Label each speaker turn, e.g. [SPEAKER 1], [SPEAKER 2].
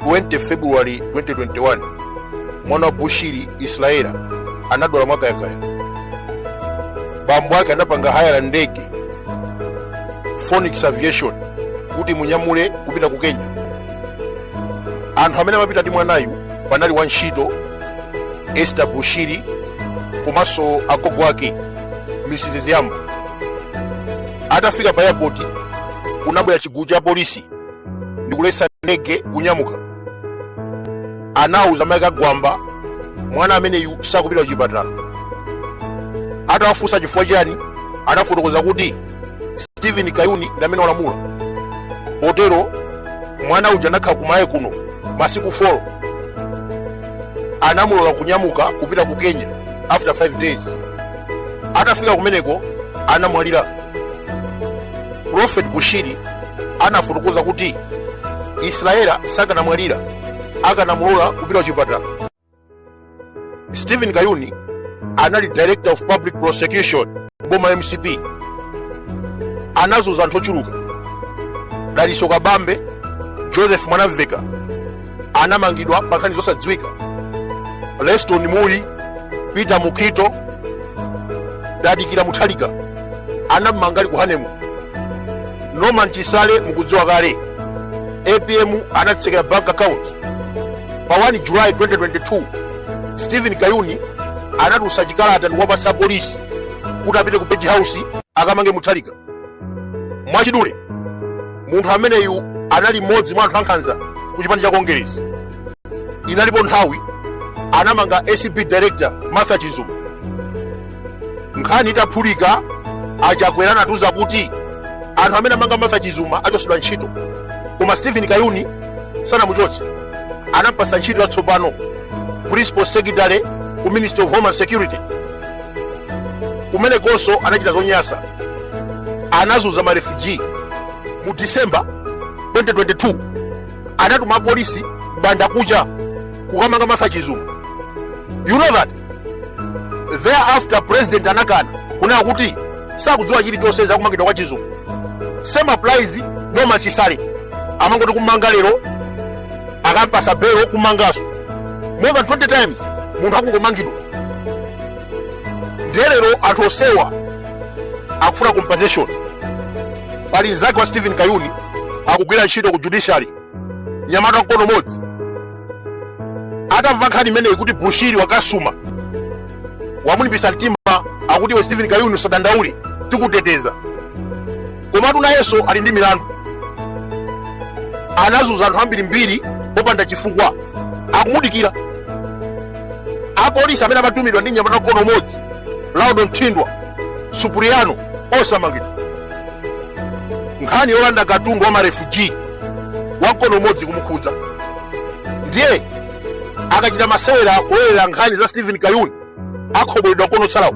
[SPEAKER 1] 20 February 2021 mwana wa Bushiri Israela anadwala mwakayakaya. Bambo wake anapanga haya la ndege Phoenix Aviation kuti munyamule kupita ku Kenya. Anthu amene amapita ndi mwanayu panali wantchito Esther Bushiri komanso agogo ake Mrs. Ziyamba. Atafika pa airport kunabwera chigulu cha polisi ndikulesa ndege kunyamuka. Anauza Mike Agwamba mwana ameneyu sakupita kuchipatala. Atawafunsa chifukwa chani, anafotokoza kuti Stephen Kayuni ndi amene walamula. Potero mwana uja anakhala kumaye kuno masiku 4. Anamulola kunyamuka kupita ku Kenya after 5 days. Atafika kumeneko anamwalira. Prophet Bushiri anafotokoza kuti Israela sakanamwalira akanamulola kupita kuchipatala. Stephen Kayuni anali Director of Public Prosecution boma MCP. Anazuza anthu ochuluka. Daliso Kabambe, Joseph Mwanaveka anamangidwa pa nkhani zosadziwika. Leston Muli, Peter Mukito, Dadikira Muthalika anamangali kuhanemu. Norman Chisale mukudziwa kale. APM anatsekera bank account. Pa 1 July 2022 Stephen Kayuni anatusa chikalata ndiwapasa polisi kuti apite ku Page House akamange Muthalika. Mwachidule munthu ameneyu anali mmodzi mwa anthu ankhanza ku chipani cha Congress. Inalipo nthawi anamanga ACP Director Martha Chizuma. Nkhani itaphulika achakwera anatuza kuti anthu amene amanga Martha Chizuma achosedwa ntchito, koma Stephen Kayuni sanamuchotse. Anampasa ntchito yatsopano Principal Secretary ku Ministry of Homeland Security. Kumene konso anachita zonyasa. Anazuza ma refugee. Mu December 2022 anatuma polisi banda kuja kukamanga Martha Chizuma. You know that thereafter President anakana kuna kuti sakudziwa chilichonse za kumangidwa kwa Chizuma. Same applies Norman Chisale amangoti kumanga lero akampasa belo kumangaso more than 20 times munthu akungomangidwa. Ndelero anthu osewa akufuna compensation. Pali nzake wa Stephen Kayuni akugwira ntchito ku judiciary Nyamata mkono modzi. Atamva nkhani imeneyi kuti Bushiri wakasuma wamulipisa mtima akuti we Stephen Kayuni usadandaule tikuteteza. Komatu nayenso ali ndi milandu. Anazuza anthu ambiri popanda chifukwa akumudikira. Apolisi amene amatumidwa ndi Nyamata mkono modzi Laudon Mthindwa, Supriano osamangidwa. Nkhani yolanda katundu wa marefugee wankono modzi kumukhudza. Ndiye akachita masewera kulera nkhani za Stephen Kayuni akhoboledwa kono tsalawo.